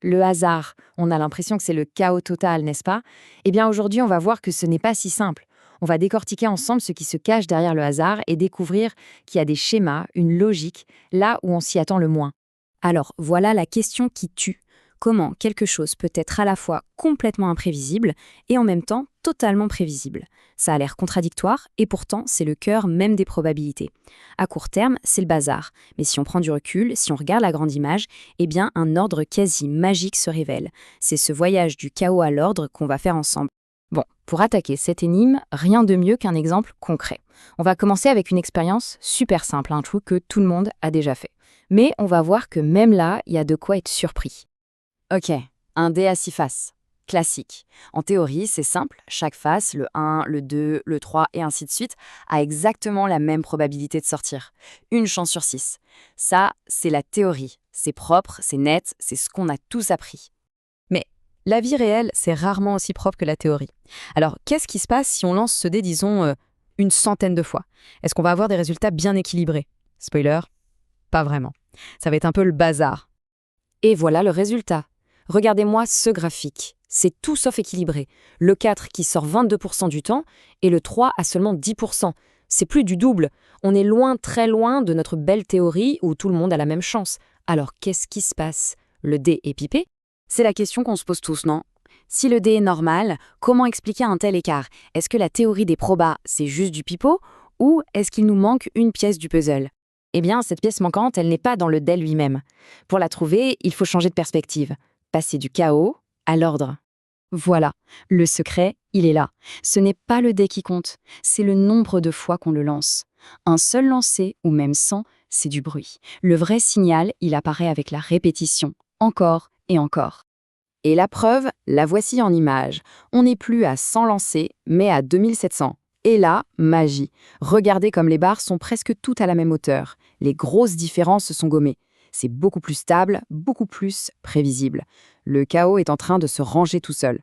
le hasard. On a l'impression que c'est le chaos total, n'est-ce pas? Eh bien aujourd'hui, on va voir que ce n'est pas si simple. On va décortiquer ensemble ce qui se cache derrière le hasard et découvrir qu'il y a des schémas, une logique, là où on s'y attend le moins. Alors, voilà la question qui tue. Comment quelque chose peut être à la fois complètement imprévisible et en même temps totalement prévisible? Ça a l'air contradictoire et pourtant c'est le cœur même des probabilités. À court terme, c'est le bazar. Mais si on prend du recul, si on regarde la grande image, eh bien un ordre quasi magique se révèle. C'est ce voyage du chaos à l'ordre qu'on va faire ensemble. Bon, pour attaquer cette énigme, rien de mieux qu'un exemple concret. On va commencer avec une expérience super simple, un truc que tout le monde a déjà fait. Mais on va voir que même là, il y a de quoi être surpris. Ok, un dé à 6 faces. Classique. En théorie, c'est simple, chaque face, le 1, le 2, le 3 et ainsi de suite, a exactement la même probabilité de sortir. Une chance sur 6. Ça, c'est la théorie. C'est propre, c'est net, c'est ce qu'on a tous appris. Mais la vie réelle, c'est rarement aussi propre que la théorie. Alors, qu'est-ce qui se passe si on lance ce dé, disons, une centaine de fois? Est-ce qu'on va avoir des résultats bien équilibrés? Spoiler, pas vraiment. Ça va être un peu le bazar. Et voilà le résultat. Regardez-moi ce graphique. C'est tout sauf équilibré. Le 4 qui sort 22% du temps et le 3 à seulement 10%. C'est plus du double. On est loin, très loin de notre belle théorie où tout le monde a la même chance. Alors qu'est-ce qui se passe? Le dé est pipé? C'est la question qu'on se pose tous, non? Si le dé est normal, comment expliquer un tel écart? Est-ce que la théorie des probas, c'est juste du pipeau? Ou est-ce qu'il nous manque une pièce du puzzle? Eh bien, cette pièce manquante, elle n'est pas dans le dé lui-même. Pour la trouver, il faut changer de perspective. Passer du chaos à l'ordre. Voilà, le secret, il est là. Ce n'est pas le dé qui compte, c'est le nombre de fois qu'on le lance. Un seul lancé, ou même 100, c'est du bruit. Le vrai signal, il apparaît avec la répétition, encore et encore. Et la preuve, la voici en image. On n'est plus à 100 lancés, mais à 2700. Et là, magie. Regardez comme les barres sont presque toutes à la même hauteur. Les grosses différences se sont gommées. C'est beaucoup plus stable, beaucoup plus prévisible. Le chaos est en train de se ranger tout seul.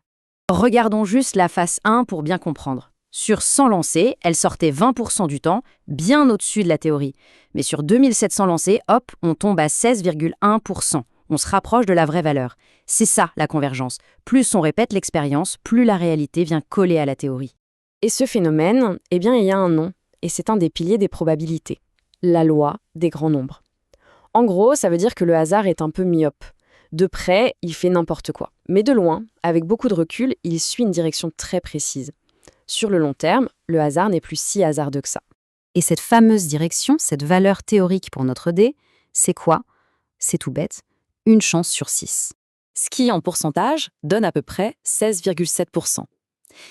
Regardons juste la face 1 pour bien comprendre. Sur 100 lancés, elle sortait 20% du temps, bien au-dessus de la théorie. Mais sur 2700 lancés, hop, on tombe à 16,1%. On se rapproche de la vraie valeur. C'est ça, la convergence. Plus on répète l'expérience, plus la réalité vient coller à la théorie. Et ce phénomène, eh bien, il y a un nom, et c'est un des piliers des probabilités. La loi des grands nombres. En gros, ça veut dire que le hasard est un peu myope. De près, il fait n'importe quoi. Mais de loin, avec beaucoup de recul, il suit une direction très précise. Sur le long terme, le hasard n'est plus si hasardeux que ça. Et cette fameuse direction, cette valeur théorique pour notre dé, c'est quoi? C'est tout bête, une chance sur 6. Ce qui, en pourcentage, donne à peu près 16,7%.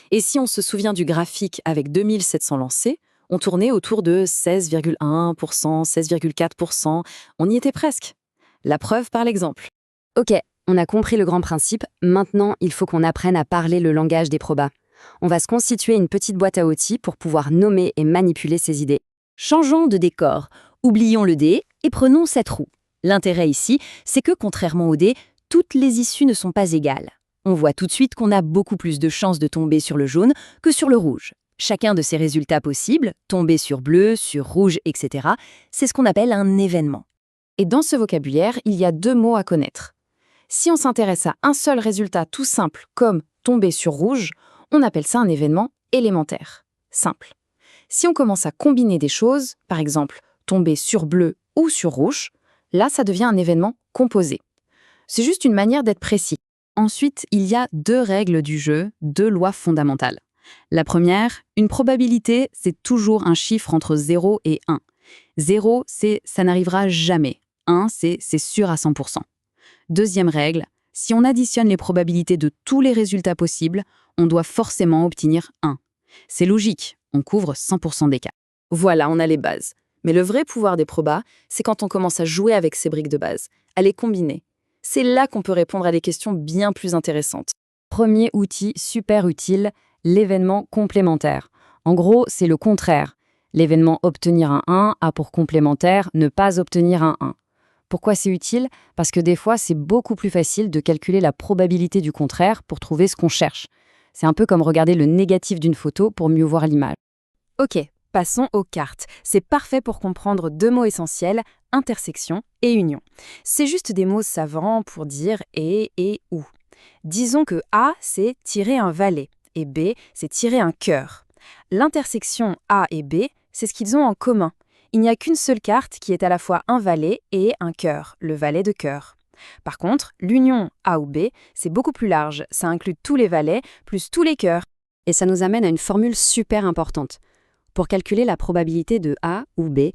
Et si on se souvient du graphique avec 2700 lancés, on tournait autour de 16,1%, 16,4%. On y était presque. La preuve par l'exemple. Ok, on a compris le grand principe. Maintenant, il faut qu'on apprenne à parler le langage des probas. On va se constituer une petite boîte à outils pour pouvoir nommer et manipuler ces idées. Changeons de décor. Oublions le dé et prenons cette roue. L'intérêt ici, c'est que contrairement au dé, toutes les issues ne sont pas égales. On voit tout de suite qu'on a beaucoup plus de chances de tomber sur le jaune que sur le rouge. Chacun de ces résultats possibles, tomber sur bleu, sur rouge, etc., c'est ce qu'on appelle un événement. Et dans ce vocabulaire, il y a 2 mots à connaître. Si on s'intéresse à un seul résultat tout simple, comme tomber sur rouge, on appelle ça un événement élémentaire. Simple. Si on commence à combiner des choses, par exemple, tomber sur bleu ou sur rouge, là, ça devient un événement composé. C'est juste une manière d'être précis. Ensuite, il y a 2 règles du jeu, 2 lois fondamentales. La première, une probabilité, c'est toujours un chiffre entre 0 et 1. 0, c'est ça n'arrivera jamais. 1, c'est sûr à 100%. Deuxième règle, si on additionne les probabilités de tous les résultats possibles, on doit forcément obtenir 1. C'est logique, on couvre 100% des cas. Voilà, on a les bases. Mais le vrai pouvoir des probas, c'est quand on commence à jouer avec ces briques de base, à les combiner. C'est là qu'on peut répondre à des questions bien plus intéressantes. Premier outil super utile, l'événement complémentaire. En gros, c'est le contraire. L'événement obtenir un 1 a pour complémentaire ne pas obtenir un 1. Pourquoi c'est utile? Parce que des fois, c'est beaucoup plus facile de calculer la probabilité du contraire pour trouver ce qu'on cherche. C'est un peu comme regarder le négatif d'une photo pour mieux voir l'image. Ok, Passons aux cartes. C'est parfait pour comprendre deux mots essentiels, intersection et union. C'est juste des mots savants pour dire et ou. Disons que A, c'est tirer un valet, et B, c'est tirer un cœur. L'intersection A et B, c'est ce qu'ils ont en commun. Il n'y a qu'une seule carte qui est à la fois un valet et un cœur, le valet de cœur. Par contre, l'union A ou B, c'est beaucoup plus large. Ça inclut tous les valets, plus tous les cœurs. Et ça nous amène à une formule super importante. Pour calculer la probabilité de A ou B,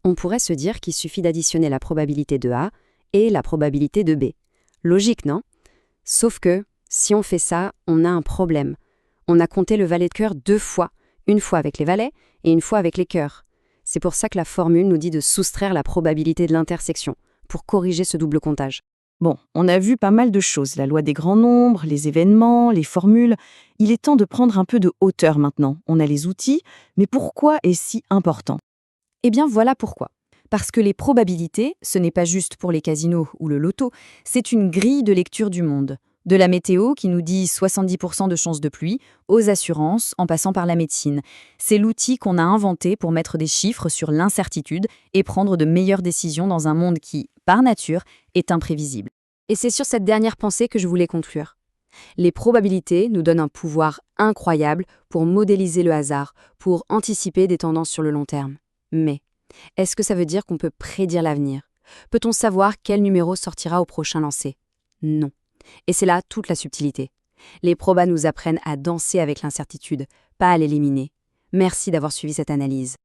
on pourrait se dire qu'il suffit d'additionner la probabilité de A et la probabilité de B. Logique, non? Sauf que, si on fait ça, on a un problème. On a compté le valet de cœur 2 fois, une fois avec les valets et une fois avec les cœurs. C'est pour ça que la formule nous dit de soustraire la probabilité de l'intersection, pour corriger ce double comptage. Bon, on a vu pas mal de choses, la loi des grands nombres, les événements, les formules. Il est temps de prendre un peu de hauteur maintenant. On a les outils, mais pourquoi est-ce si important? Eh bien voilà pourquoi. Parce que les probabilités, ce n'est pas juste pour les casinos ou le loto, c'est une grille de lecture du monde. De la météo qui nous dit 70% de chances de pluie, aux assurances, en passant par la médecine. C'est l'outil qu'on a inventé pour mettre des chiffres sur l'incertitude et prendre de meilleures décisions dans un monde qui, par nature, est imprévisible. Et c'est sur cette dernière pensée que je voulais conclure. Les probabilités nous donnent un pouvoir incroyable pour modéliser le hasard, pour anticiper des tendances sur le long terme. Mais, est-ce que ça veut dire qu'on peut prédire l'avenir? Peut-on savoir quel numéro sortira au prochain lancer? Non. Et c'est là toute la subtilité. Les probas nous apprennent à danser avec l'incertitude, pas à l'éliminer. Merci d'avoir suivi cette analyse.